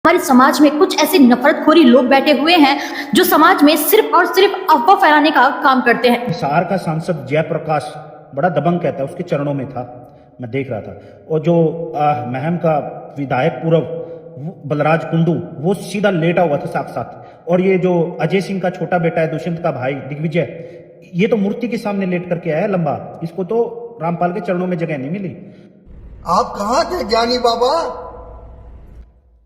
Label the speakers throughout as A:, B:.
A: हमारे समाज में कुछ ऐसे नफरतखोरी लोग बैठे हुए हैं जो समाज में सिर्फ और सिर्फ अफवाह फैलाने का काम करते हैं।
B: हिसार का सांसद जयप्रकाश बड़ा दबंग कहता है, उसके चरणों में था, मैं देख रहा था। और जो महम का विधायक पूर्व बलराज कुंडू, वो सीधा लेटा हुआ था साक्षात। और ये जो अजय सिंह का छोटा बेटा है, दुष्यंत का भाई दिग्विजय, ये तो मूर्ति के सामने लेट करके आया लंबा। इसको तो रामपाल के चरणों में जगह नहीं मिली।
C: आप कहाँ थे ज्ञानी बाबा?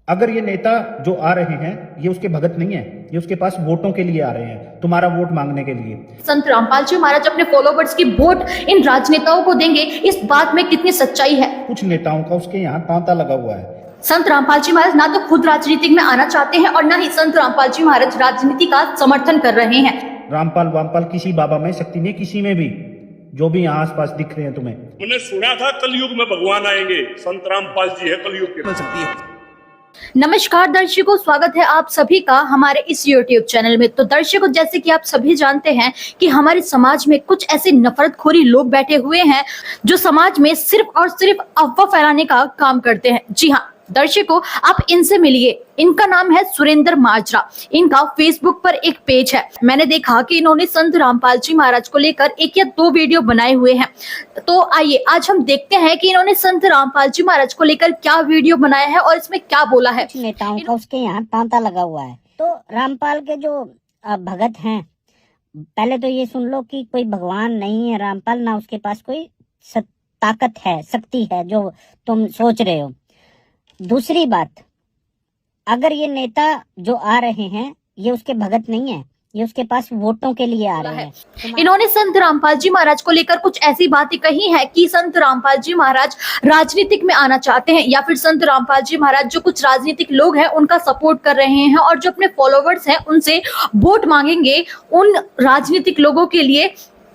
B: अगर ये नेता जो आ रहे हैं, ये उसके भगत नहीं है, ये उसके पास वोटों के लिए आ रहे हैं, तुम्हारा वोट मांगने के लिए।
A: संत रामपाल जी महाराज अपने फॉलोवर्स की वोट इन राजनेताओं को देंगे, इस बात में कितनी सच्चाई है?
B: कुछ नेताओं का उसके यहाँ तांता लगा हुआ है।
A: संत रामपाल जी महाराज ना तो खुद राजनीति में आना चाहते हैं और ना ही संत रामपाल जी महाराज राजनीति का समर्थन कर रहे हैं।
B: रामपाल वामपाल किसी बाबा में शक्ति नहीं, किसी में भी, जो भी यहाँ आसपास दिख रहे हैं तुम्हें।
D: मैंने सुना था कलयुग में भगवान आएंगे, संत रामपाल जी है कलयुग के। मिल सकती है।
A: नमस्कार दर्शकों, स्वागत है आप सभी का हमारे इस YouTube चैनल में। तो दर्शकों, जैसे कि आप सभी जानते हैं कि हमारे समाज में कुछ ऐसे नफरतखोरी लोग बैठे हुए हैं जो समाज में सिर्फ और सिर्फ अफवाह फैलाने का काम करते हैं। जी हाँ दर्शकों, आप इनसे मिलिए। इनका नाम है सुरेंद्र माजरा। इनका फेसबुक पर एक पेज है। मैंने देखा कि इन्होंने संत रामपाल जी महाराज को लेकर एक या दो वीडियो बनाए हुए हैं। तो आइए आज हम देखते हैं कि इन्होंने संत रामपाल जी महाराज को लेकर क्या वीडियो बनाया है और इसमें क्या बोला है।
E: नेताओं का उसके यहाँ तांता लगा हुआ है। तो रामपाल के जो भगत हैं, पहले तो ये सुन लो कि कोई भगवान नहीं है रामपाल, ना उसके पास कोई ताकत है, शक्ति है जो तुम सोच रहे हो। दूसरी बात, अगर ये नेता जो आ रहे हैं ये उसके भगत नहीं है, ये उसके पास वोटों के लिए आ रहे हैं।
A: इन्होंने संत रामपाल जी महाराज को लेकर कुछ ऐसी बातें कही है कि संत रामपाल जी महाराज राजनीतिक में आना चाहते हैं, या फिर संत रामपाल जी महाराज जो कुछ राजनीतिक लोग हैं उनका सपोर्ट कर रहे हैं और जो अपने फॉलोवर्स हैं उनसे वोट मांगेंगे उन राजनीतिक लोगों के लिए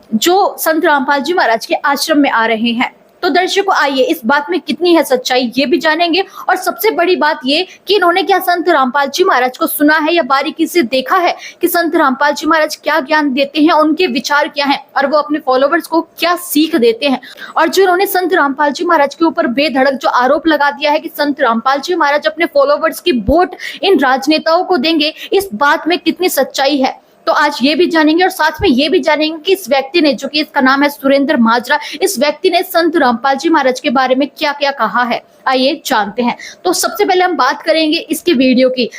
A: जो संत रामपाल जी महाराज के आश्रम में आ रहे हैं। तो दर्शकों आइए इस बात में कितनी है सच्चाई ये भी जानेंगे, और सबसे बड़ी बात ये कि इन्होंने क्या संत रामपाल जी महाराज को सुना है या बारीकी से देखा है कि संत रामपाल जी महाराज क्या ज्ञान देते हैं, उनके विचार क्या हैं और वो अपने फॉलोवर्स को क्या सीख देते हैं। और जो इन्होंने संत रामपाल जी महाराज के ऊपर बेधड़क जो आरोप लगा दिया है कि संत रामपाल जी महाराज अपने फॉलोवर्स की वोट इन राजनेताओं को देंगे, इस बात में कितनी सच्चाई है, तो आज ये भी जानेंगे। और साथ में ये भी जानेंगे कि इस व्यक्ति ने, जो कि इसका नाम है सुरेंद्र माजरा, इस व्यक्ति ने संत रामपाल जी महाराज के बारे में क्या क्या कहा है, आइए जानते हैं। तो सबसे पहले हम बात करेंगे इसके वीडियो की।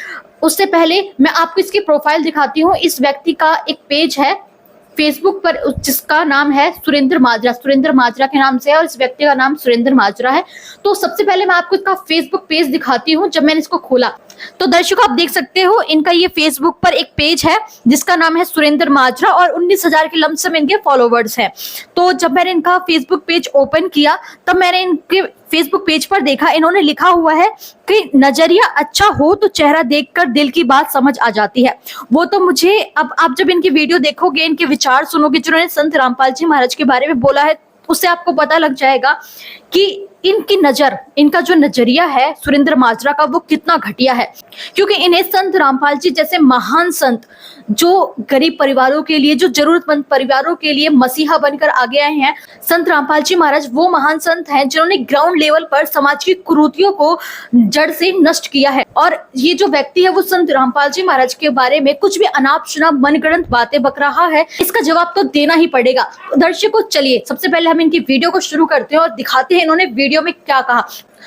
A: उससे पहले मैं आपको इसकी प्रोफाइल दिखाती हूँ। इस व्यक्ति का एक पेज है फेसबुक पर जिसका नाम है सुरेंद्र माजरा, सुरेंद्र माजरा के नाम से है और इस व्यक्ति का नाम सुरेंद्र माजरा है। तो सबसे पहले मैं आपको इसका फेसबुक पेज दिखाती हूँ। जब मैंने इसको खोला तो दर्शकों आप देख सकते हो इनका ये फेसबुक पर एक पेज है जिसका नाम है सुरेंद्र माजरा और 19,000 के लमसम इनके फॉलोवर्स हैं। तो जब मैंने इनका फेसबुक पेज ओपन किया तब मैंने इनके फेसबुक पेज पर देखा, इन्होंने लिखा हुआ है कि नजरिया अच्छा हो तो चेहरा देखकर दिल की बात समझ आ जाती है। वो तो मुझे, अब आप जब इनकी वीडियो देखोगे, इनके विचार सुनोगे, जिन्होंने संत रामपाल जी महाराज के बारे में बोला है, उससे आपको पता लग जाएगा कि इनकी नजर, इनका जो नजरिया है सुरेंद्र माजरा का, वो कितना घटिया है। क्योंकि इन्हें संत रामपाल जी जैसे महान संत, जो गरीब परिवारों के लिए, जो जरूरतमंद परिवारों के लिए मसीहा बनकर आगे आए हैं, संत रामपाल जी महाराज वो महान संत हैं जिन्होंने ग्राउंड लेवल पर समाज की कुरीतियों को जड़ से नष्ट किया है। और ये जो व्यक्ति है वो संत रामपाल जी महाराज के बारे में कुछ भी अनाप शनाप मनगढ़ंत बातें बक रहा है, इसका जवाब तो देना ही पड़ेगा। तो दर्शकों चलिए सबसे पहले हम इनकी वीडियो को शुरू करते हैं और दिखाते हैं इन्होंने वीडियो में क्या कहा।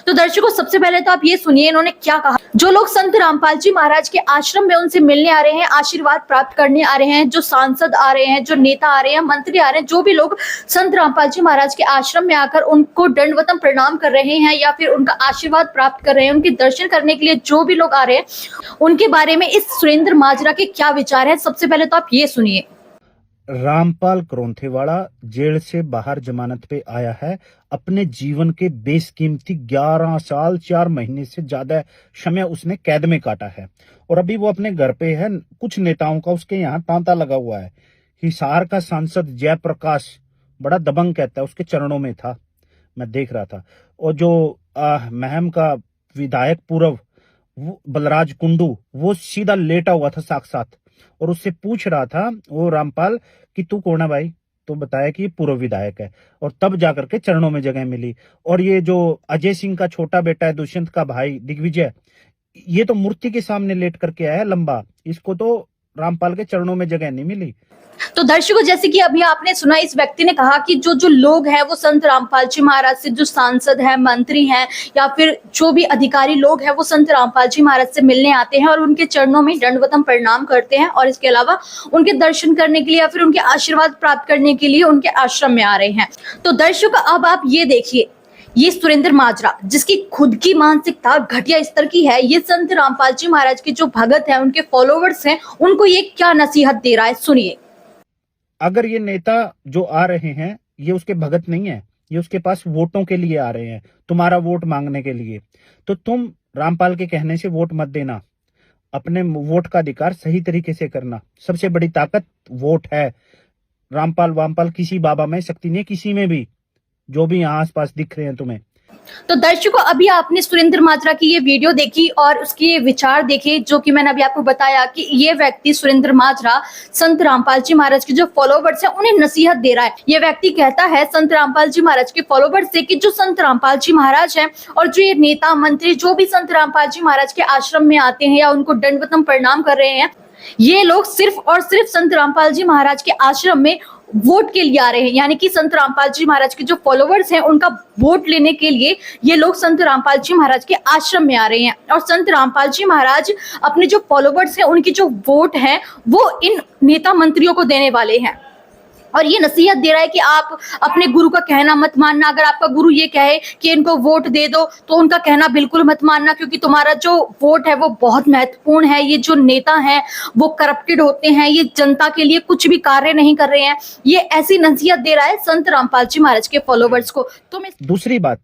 A: तो दर्शकों सबसे पहले तो आप ये सुनिए इन्होंने क्या कहा। जो लोग संत रामपाल जी महाराज के आश्रम में उनसे मिलने आ रहे हैं, आशीर्वाद प्राप्त करने आ रहे हैं, जो सांसद आ रहे हैं, जो नेता आ रहे हैं, मंत्री आ रहे हैं, जो भी लोग संत रामपाल जी महाराज के आश्रम में आकर उनको दंडवतम प्रणाम कर रहे हैं या फिर उनका आशीर्वाद प्राप्त कर रहे हैं, उनके दर्शन करने के लिए जो भी लोग आ रहे हैं, उनके बारे में इस सुरेंद्र माजरा के क्या विचार है, सबसे पहले तो आप ये सुनिए।
B: रामपाल क्रौंथेवाड़ा जेल से बाहर जमानत पे आया है। अपने जीवन के बेशकीमती 11 साल 4 महीने से ज्यादा समय उसने कैद में काटा है और अभी वो अपने घर पे है। कुछ नेताओं का उसके यहाँ तांता लगा हुआ है। हिसार का सांसद जयप्रकाश बड़ा दबंग कहता है, उसके चरणों में था, मैं देख रहा था। और जो महम का विधायक पूर्व बलराज कुंडू, वो सीधा लेटा हुआ था साक्षात और उससे पूछ रहा था वो रामपाल कि तू कौन है भाई, तो बताया कि ये पूर्व विधायक है और तब जाकर के चरणों में जगह मिली। और ये जो अजय सिंह का छोटा बेटा है, दुष्यंत का भाई दिग्विजय, ये तो मूर्ति के सामने लेट करके आया लंबा, इसको तो रामपाल के चरणों में जगह नहीं मिली।
A: तो दर्शकों, जैसे कि अभी आपने सुना, इस व्यक्ति ने कहा कि जो जो लोग हैं वो संत रामपाल जी महाराज से, जो सांसद हैं, मंत्री हैं या फिर जो भी अधिकारी लोग हैं, वो संत रामपाल जी महाराज से मिलने आते हैं और उनके चरणों में दंडवतम प्रणाम करते हैं और इसके अलावा उनके दर्शन करने के लिए या फिर उनके आशीर्वाद प्राप्त करने के लिए उनके आश्रम में आ रहे हैं। तो दर्शकों, अब आप ये देखिए, ये सुरेंद्र माजरा, जिसकी खुद की मानसिकता घटिया स्तर की है, ये संत रामपाल जी महाराज के जो भगत हैं, उनके फॉलोवर्स हैं, उनको ये क्या नसीहत दे रहा है, सुनिए।
B: अगर ये नेता जो आ रहे हैं ये उसके भगत नहीं है, ये उसके पास वोटों के लिए आ रहे हैं, तुम्हारा वोट मांगने के लिए, तो तुम रामपाल के कहने से वोट मत देना, अपने वोट का अधिकार सही तरीके से करना। सबसे बड़ी ताकत वोट है। रामपाल वामपाल किसी बाबा में शक्ति नहीं है, किसी में भी, जो भी यहाँ आसपास दिख रहे हैं तुम्हें।
A: तो दर्शकों, अभी आपने सुरेंद्र माजरा की ये वीडियो देखी और उसके ये विचार देखे, जो कि मैंने अभी आपको बताया कि ये व्यक्ति सुरेंद्र माजरा संत रामपाल जी महाराज के जो फॉलोवर्स हैं उन्हें नसीहत दे रहा है। ये व्यक्ति कहता है संत रामपाल जी महाराज के फॉलोवर्स से कि जो संत रामपाल जी महाराज हैं और जो ये नेता मंत्री जो भी संत रामपाल जी महाराज के आश्रम में आते हैं या उनको दंडवतम प्रणाम कर रहे हैं, ये लोग सिर्फ और सिर्फ संत रामपाल जी महाराज के आश्रम में वोट के लिए आ रहे हैं। यानी कि संत रामपाल जी महाराज के जो फॉलोवर्स हैं उनका वोट लेने के लिए ये लोग संत रामपाल जी महाराज के आश्रम में आ रहे हैं और संत रामपाल जी महाराज अपने जो फॉलोवर्स हैं उनकी जो वोट है वो इन नेता मंत्रियों को देने वाले हैं। और ये नसीहत दे रहा है कि आप अपने गुरु का कहना मत मानना। अगर आपका गुरु ये कहे कि इनको वोट दे दो तो उनका कहना बिल्कुल मत मानना, क्योंकि तुम्हारा जो वोट है वो बहुत महत्वपूर्ण है। ये जो नेता हैं वो करप्टेड होते हैं, ये जनता के लिए कुछ भी कार्य नहीं कर रहे हैं। ये ऐसी नसीहत दे रहा है संत रामपाल जी महाराज के फॉलोवर्स को। तो मैं
B: दूसरी बात,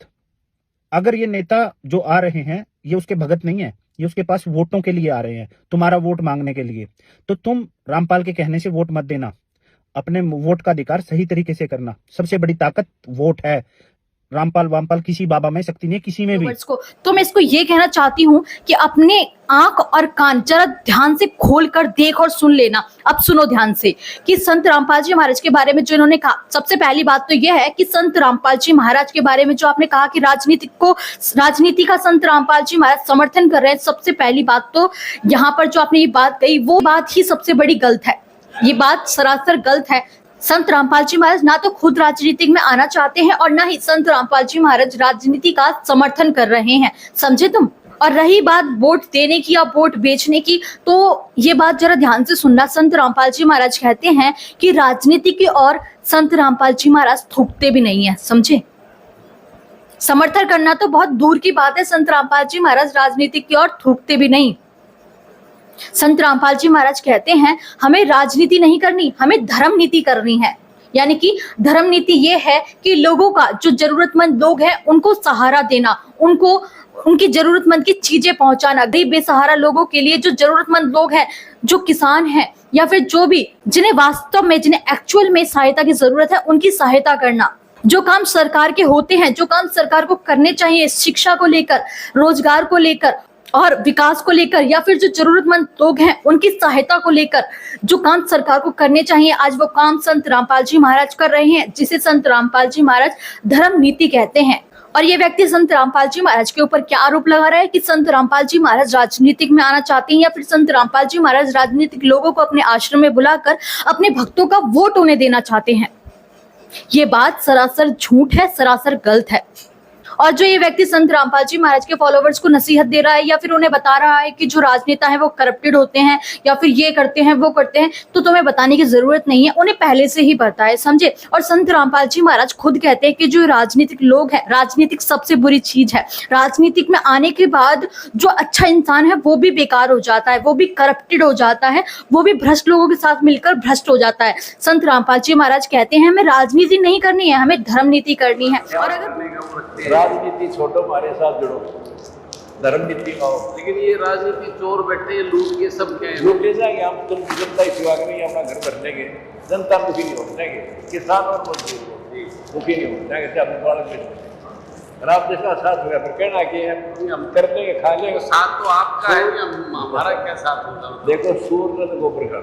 B: अगर ये नेता जो आ रहे हैं ये उसके भगत नहीं है, ये उसके पास वोटों के लिए आ रहे हैं, तुम्हारा वोट मांगने के लिए, तो तुम रामपाल के कहने से वोट मत देना, अपने वोट का अधिकार सही तरीके से करना। सबसे बड़ी ताकत वोट है। रामपाल वामपाल किसी बाबा में शक्ति नहीं है, किसी में भी।
A: तो मैं इसको ये कहना चाहती हूँ कि अपने आंख और कान जरा ध्यान से खोल कर देख और सुन लेना। अब सुनो ध्यान से कि संत रामपाल जी महाराज के बारे में जो इन्होंने कहा। सबसे पहली बात तो यह है कि संत रामपाल जी महाराज के बारे में जो आपने कहा कि राजनीति का संत रामपाल जी महाराज समर्थन कर रहे हैं, सबसे पहली बात तो यहाँ पर जो आपने ये बात कही वो बात ही सबसे बड़ी गलत है। ये बात सरासर गलत है। संत रामपाल जी महाराज ना तो खुद राजनीति में आना चाहते हैं और ना ही संत रामपाल जी महाराज राजनीति का समर्थन कर रहे हैं, समझे तुम। और रही बात वोट देने की या वोट बेचने की, तो ये बात जरा ध्यान से सुनना। संत रामपाल जी महाराज कहते हैं कि राजनीति की ओर संत रामपाल जी महाराज थूकते भी नहीं है, समझे। समर्थन करना तो बहुत दूर की बात है, संत रामपाल जी महाराज राजनीति की ओर थूकते भी नहीं। संत रामपाल जी महाराज कहते हैं हमें राजनीति नहीं करनी, हमें धर्म नीति करनी है। यानी कि धर्म नीति ये है कि लोगों का जो जरूरतमंद लोग हैं उनको सहारा देना, उनको उनकी जरूरतमंद की चीजें पहुंचाना। गरीब बेसहारा लोगों के लिए जो जरूरतमंद लोग हैं, जो किसान हैं या फिर जो भी जिन्हें वास्तव में, जिन्हें एक्चुअल में सहायता की जरूरत है, उनकी सहायता करना। जो काम सरकार के होते हैं, जो काम सरकार को करने चाहिए शिक्षा को लेकर, रोजगार को लेकर और विकास को लेकर, या फिर जो जरूरतमंद लोग हैं उनकी सहायता को लेकर जो काम सरकार को करने चाहिए, आज वो काम संत रामपाल जी महाराज कर रहे हैं, जिसे संत रामपाल जी महाराज धर्म नीति कहते हैं। और ये व्यक्ति संत रामपाल जी महाराज के ऊपर क्या आरोप लगा रहा है कि संत रामपाल जी महाराज राजनीतिक में आना चाहते हैं या फिर संत रामपाल जी महाराज राजनीतिक लोगों को अपने आश्रम में बुलाकर अपने भक्तों का वोट उन्हें देना चाहते हैं। ये बात सरासर झूठ है, सरासर गलत है। और जो ये व्यक्ति संत रामपाल जी महाराज के फॉलोवर्स को नसीहत दे रहा है या फिर उन्हें बता रहा है कि जो राजनेता है वो करप्टेड होते हैं या फिर ये करते हैं वो करते हैं, तो तुम्हें बताने की जरूरत नहीं है, उन्हें पहले से ही पता है, समझे। और संत रामपाल जी महाराज खुद कहते हैं कि जो राजनीतिक लोग हैं, राजनीतिक सबसे बुरी चीज है। राजनीतिक में आने के बाद जो अच्छा इंसान है वो भी बेकार हो जाता है, वो भी करप्टेड हो जाता है, वो भी भ्रष्ट लोगों के साथ मिलकर भ्रष्ट हो जाता है। संत रामपाल जी महाराज कहते हैं हमें राजनीति नहीं करनी है, हमें धर्म नीति करनी है। और अगर
F: राजनीति छोड़ो, हमारे साथ जुड़ो, धर्म नीति आओ।
G: लेकिन ये राजनीति चोर बैठे लूट के सब क्या है,
F: लूटे जाएंगे। हम तुम जनता ही सिवा नहीं अपना घर भर लेंगे, जनता दुखी नहीं हो जाएंगे, किसान और मजदूर दुखी नहीं हो जाएंगे। अगर आप जिसका साथ होगा फिर कहना कि हम कर लेंगे, खा लेंगे।
G: साथ तो आपका है, हमारा क्या साथ होगा।
F: देखो सूर्य ने गोबर खा,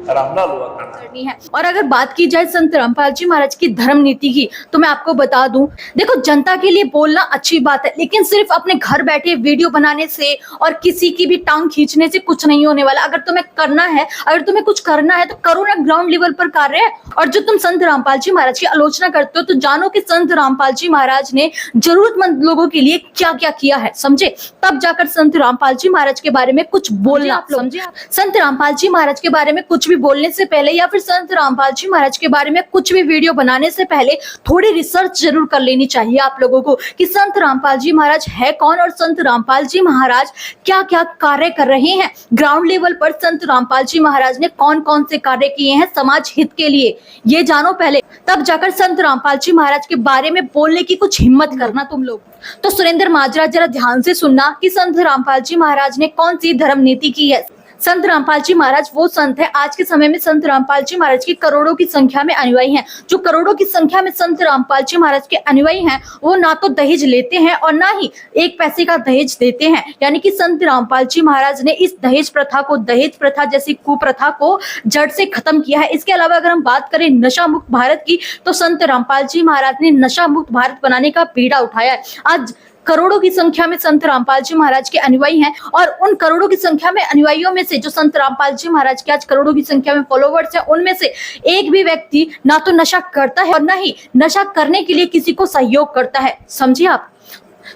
F: आराम ना हुआ खाना।
A: करनी है। और अगर बात की जाए संत रामपाल जी महाराज की धर्म नीति की, तो मैं आपको बता दूं, देखो जनता के लिए बोलना अच्छी बात है, लेकिन सिर्फ अपने घर बैठे वीडियो बनाने से और किसी की भी टांग खींचने से कुछ नहीं होने वाला। अगर तुम्हें करना है, अगर तुम्हें कुछ करना है तो करो ना, ग्राउंड लेवल पर कार्य है। और जो तुम संत रामपाल जी महाराज की आलोचना करते हो, तो जानो कि संत रामपाल जी महाराज ने जरूरतमंद लोगों के लिए क्या क्या किया है, समझे? तब जाकर संत रामपाल जी महाराज के बारे में कुछ बोलना, समझे? संत रामपाल जी महाराज के बारे में कुछ भी बोलने से पहले या फिर संत रामपाल जी महाराज के बारे में कुछ भी वीडियो बनाने से पहले थोड़ी रिसर्च जरूर कर लेनी चाहिए आप लोगों को कि संत रामपाल जी महाराज है कौन और संत रामपाल जी महाराज क्या क्या कार्य कर रहे हैं। ग्राउंड लेवल पर संत रामपाल जी महाराज ने कौन कौन से कार्य किए हैं समाज हित के लिए, ये जानो पहले, तब जाकर संत रामपाल जी महाराज के बारे में बोलने की कुछ हिम्मत करना तुम लोग। तो सुरेंद्र माजरा जरा ध्यान से सुनना कि संत रामपाल जी महाराज ने कौन सी धर्म नीति की है। संत रामपाल जी महाराज वो संत है, आज के समय में संत रामपाल जी महाराज की करोड़ों की संख्या में अनुयायी हैं। जो करोड़ों की संख्या में संत रामपाल जी महाराज के अनुयायी हैं, वो ना तो दहेज लेते हैं और ना ही एक पैसे का दहेज देते हैं। यानी कि संत रामपाल जी महाराज ने इस दहेज प्रथा जैसी कुप्रथा को जड़ से खत्म किया है। इसके अलावा अगर हम बात करें नशा मुक्त भारत की, तो संत रामपाल जी महाराज ने नशा मुक्त भारत बनाने का बीड़ा उठाया है। आज करोड़ों की संख्या में संत रामपाल जी महाराज के अनुयायी हैं और उन करोड़ों की संख्या में अनुयायियों में से जो संत रामपाल जी महाराज के आज करोड़ों की संख्या में फॉलोवर्स हैं, उनमें से एक भी व्यक्ति ना तो नशा करता है और ना ही नशा करने के लिए किसी को सहयोग करता है, समझिए आप।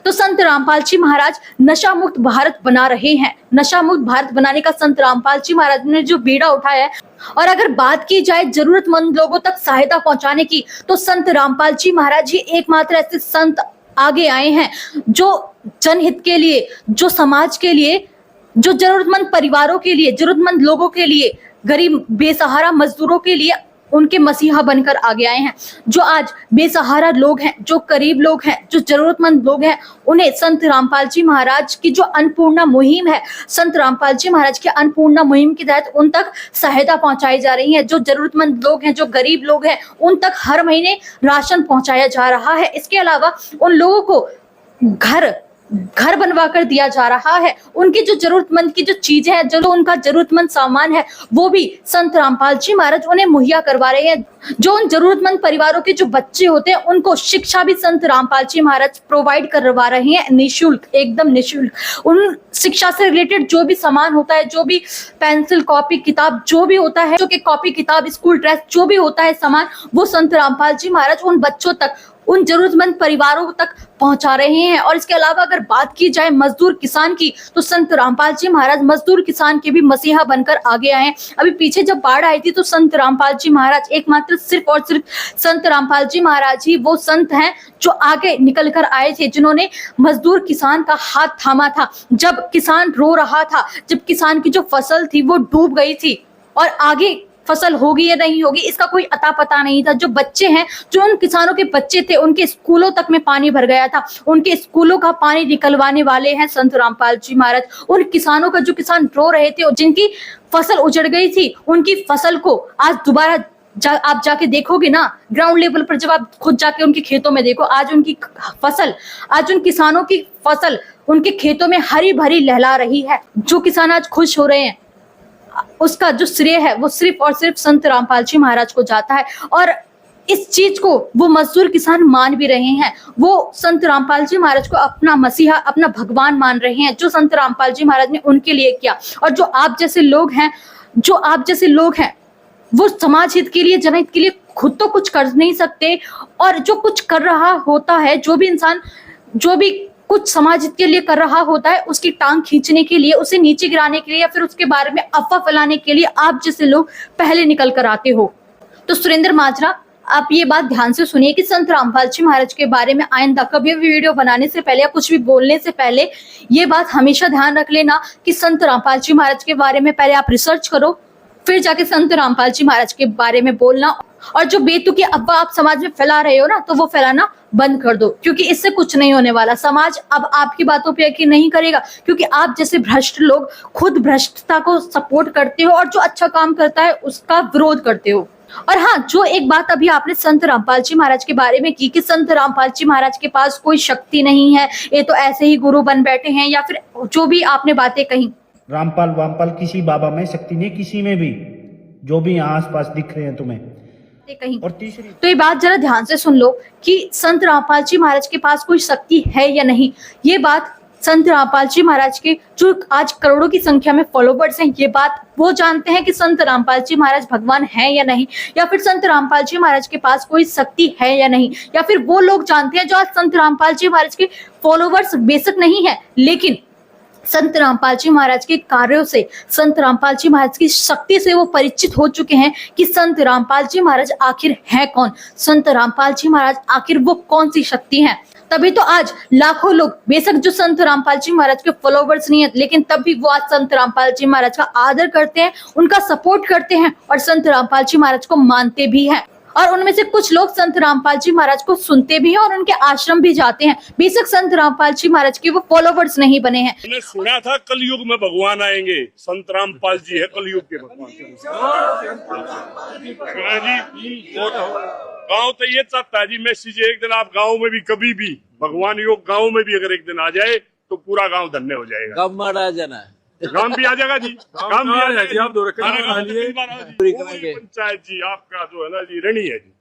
A: तो संत रामपाल जी महाराज नशा मुक्त भारत बना रहे हैं। नशा मुक्त भारत बनाने का संत रामपाल जी महाराज ने जो बीड़ा उठाया है। और अगर बात की जाए जरूरतमंद लोगों तक सहायता पहुंचाने की, तो संत रामपाल जी महाराज ही एकमात्र ऐसे संत आगे आए हैं जो जनहित के लिए, जो समाज के लिए, जो जरूरतमंद परिवारों के लिए, जरूरतमंद लोगों के लिए, गरीब बेसहारा मजदूरों के लिए उनके मसीहा बनकर आगे आए हैं। जो आज बेसहारा लोग हैं, जो गरीब लोग हैं, जो जरूरतमंद लोग हैं, उन्हें संत रामपाल जी महाराज की जो अन्नपूर्णा मुहिम है, संत रामपाल जी महाराज की अन्नपूर्णा मुहिम के तहत उन तक सहायता पहुंचाई जा रही है। जो जरूरतमंद लोग हैं, जो गरीब लोग हैं, उन तक हर महीने राशन पहुंचाया जा रहा है। इसके अलावा उन लोगों को घर बनवा कर दिया जा रहा है। उनकी जो जरूरतमंद की जो चीजें हैं, जो उनका जरूरतमंद सामान है, वो भी संत रामपाल जी महाराज उन्हें मुहैया करवा रहे हैं। जो उन जरूरतमंद परिवारों के जो बच्चे होते हैं, उनको शिक्षा भी संत रामपाल जी महाराज प्रोवाइड करवा रहे हैं निःशुल्क, एकदम निःशुल्क। उन शिक्षा से रिलेटेड जो भी सामान होता है, जो भी पेंसिल, कॉपी, किताब जो भी होता है, जो कि कॉपी, किताब, स्कूल ड्रेस जो भी होता है सामान, वो संत रामपाल जी महाराज उन बच्चों तक, उन जरूरतमंद परिवारों तक पहुंचा रहे हैं। और इसके अलावा अगर बात की जाए मजदूर किसान की, तो संत रामपाल जी महाराज मजदूर किसान के भी मसीहा बनकर आगे आए हैं। अभी पीछे जब बाढ़ आई थी, तो संत रामपाल जी महाराज एकमात्र सिर्फ और सिर्फ संत रामपाल जी महाराज ही वो संत हैं जो आगे निकल कर आए थे, जिन्होंने मजदूर किसान का हाथ थामा था। जब किसान रो रहा था, जब किसान की जो फसल थी वो डूब गई थी और आगे फसल होगी या नहीं होगी इसका कोई अता पता नहीं था। जो बच्चे हैं, जो उन किसानों के बच्चे थे, उनके स्कूलों तक में पानी भर गया था। उनके स्कूलों का पानी निकलवाने वाले हैं संत रामपाल जी महाराज। उन किसानों का, जो किसान रो रहे थे और जिनकी फसल उजड़ गई थी, उनकी फसल को आज दोबारा आप जाके देखोगे ना, ग्राउंड लेवल पर जब आप खुद जाके उनके खेतों में देखो, आज उनकी फसल, आज उन किसानों की फसल उनके खेतों में हरी भरी लहला रही है। जो किसान आज खुश हो रहे हैं, उसका जो श्रेय है वो सिर्फ और सिर्फ संत रामपाल जी महाराज को जाता है। और इस चीज को वो मजदूर किसान मान भी रहे हैं। वो संत रामपाल जी महाराज को अपना मसीहा, अपना भगवान मान रहे हैं, जो संत रामपाल जी महाराज ने उनके लिए किया। और जो आप जैसे लोग हैं, वो समाज हित के लिए, जनहित के लिए खुद तो कुछ कर नहीं सकते, और जो कुछ कर रहा होता है, जो भी इंसान जो भी कुछ समाज हित के लिए कर रहा होता है, उसकी टांग खींचने के लिए, उसे नीचे गिराने के लिए या फिर उसके बारे में अफवाह फैलाने के लिए आप जैसे लोग पहले निकल कर आते हो। तो सुरेंद्र माजरा, आप ये बात ध्यान से सुनिए कि संत रामपाल जी महाराज के बारे में आइंदा कभी भी वीडियो बनाने से पहले या कुछ भी बोलने से पहले ये बात हमेशा ध्यान रख लेना कि संत रामपाल जी महाराज के बारे में पहले आप रिसर्च करो, फिर जाके संत रामपाल जी महाराज के बारे में बोलना। और जो बेतुकी अफवाह आप समाज में फैला रहे हो ना, तो वो फैलाना बंद कर दो, क्योंकि इससे कुछ नहीं होने वाला। समाज अब आपकी बातों पे यकीन नहीं करेगा, क्योंकि आप जैसे भ्रष्ट लोग खुद भ्रष्टता को सपोर्ट करते हो और जो अच्छा काम करता है उसका विरोध करते हो। और हाँ, जो एक बात अभी आपने संत रामपाल जी महाराज के बारे में की कि संत रामपाल जी महाराज के पास कोई शक्ति नहीं है, ये तो ऐसे ही गुरु बन बैठे हैं, या फिर जो भी आपने बातें कही,
B: रामपाल वामपाल किसी बाबा में शक्ति नहीं, किसी में भी। जो भी यहाँ आसपास दिख रहे हैं तुम्हें।
A: कहीं
B: और तीसरी
A: तो ये बात जरा ध्यान से सुन लो कि संत रामपाल जी महाराज के पास कोई शक्ति है या नहीं। ये बात संत रामपाल जी महाराज के जो आज करोड़ों की संख्या में फॉलोवर्स हैं, ये बात वो जानते हैं कि संत रामपाल जी महाराज भगवान है या नहीं, या फिर संत रामपाल जी महाराज के पास कोई शक्ति है या नहीं, या फिर वो लोग जानते हैं जो आज संत रामपाल जी महाराज के फॉलोवर्स बेशक नहीं है, लेकिन संत रामपाल जी महाराज के कार्यों से, संत रामपाल जी महाराज की शक्ति से वो परिचित हो चुके हैं कि संत रामपाल जी महाराज आखिर है कौन, संत रामपाल जी महाराज आखिर वो कौन सी शक्ति है। तभी तो आज लाखों लोग, बेशक जो संत रामपाल जी महाराज के फॉलोवर्स नहीं है, लेकिन तब भी वो आज संत रामपाल जी महाराज का आदर करते हैं, उनका सपोर्ट करते हैं और संत रामपाल जी महाराज को मानते भी हैं। और उनमें से कुछ लोग संत रामपाल जी महाराज को सुनते भी हैं और उनके आश्रम भी जाते हैं। बेशक संत रामपाल जी महाराज के वो फॉलोवर्स नहीं बने हैं।
D: मैंने सुना था कलयुग में भगवान आएंगे, संत रामपाल जी है कलयुग के भगवान। जी गांव तो ये चाहता है जी, मैसेज एक दिन आप गांव में भी कभी भी भगवान योग गांव में भी अगर एक दिन आ जाए तो पूरा गांव धन्य हो जाएगा।
G: कब मारा जाना है?
D: काम भी आ जाएगा जी, काम भी आ जाएगा जी। आप दो
G: करेंगे।
D: पंचायत जी आपका जो है ना जी ऋणी है जी।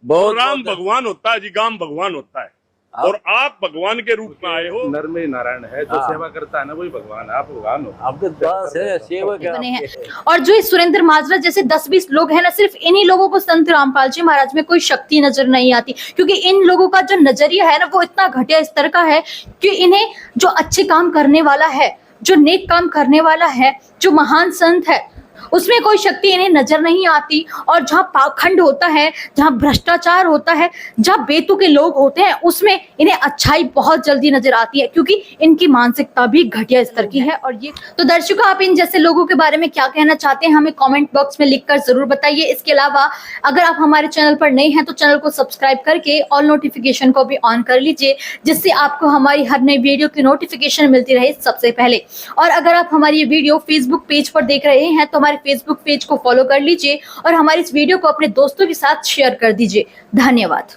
G: बहुत
D: राम भगवान होता है जी, गांव भगवान होता है, और आप भगवान के रूप में आए हो।
H: नर में नारायण है, जो सेवा करता है ना वही भगवान है। आप भगवान हो,
G: आपके पास है सेवक
A: बने हैं। और जो इस सुरेंद्र माजरा जैसे 10-20 लोग हैं ना, सिर्फ इन्हीं लोगों को संत रामपाल जी महाराज में कोई शक्ति नजर नहीं आती, क्योंकि इन लोगों का जो नजरिया है ना वो इतना घटिया स्तर का है कि इन्हें जो अच्छे काम करने वाला है, जो नेक काम करने वाला है, जो महान संत है, उसमें कोई शक्ति इन्हें नजर नहीं आती। और जहाँ पाखंड होता है, जहाँ भ्रष्टाचार होता है, जहाँ बेतुके लोग होते हैं, उसमें इन्हें अच्छाई बहुत जल्दी नजर आती है, क्योंकि इनकी मानसिकता भी घटिया स्तर की है। और ये तो दर्शकों, आप इन जैसे लोगों के बारे में क्या कहना चाहते हैं हमें कमेंट बॉक्स में लिखकर जरूर बताइए। इसके अलावा अगर आप हमारे चैनल पर नए हैं तो चैनल को सब्सक्राइब करके ऑल नोटिफिकेशन को भी ऑन कर लीजिए, जिससे आपको हमारी हर नई वीडियो की नोटिफिकेशन मिलती रहे सबसे पहले। और अगर आप हमारी ये वीडियो फेसबुक पेज पर देख रहे हैं तो हमारे फेसबुक पेज को फॉलो कर लीजिए और हमारी इस वीडियो को अपने दोस्तों के साथ शेयर कर दीजिए। धन्यवाद।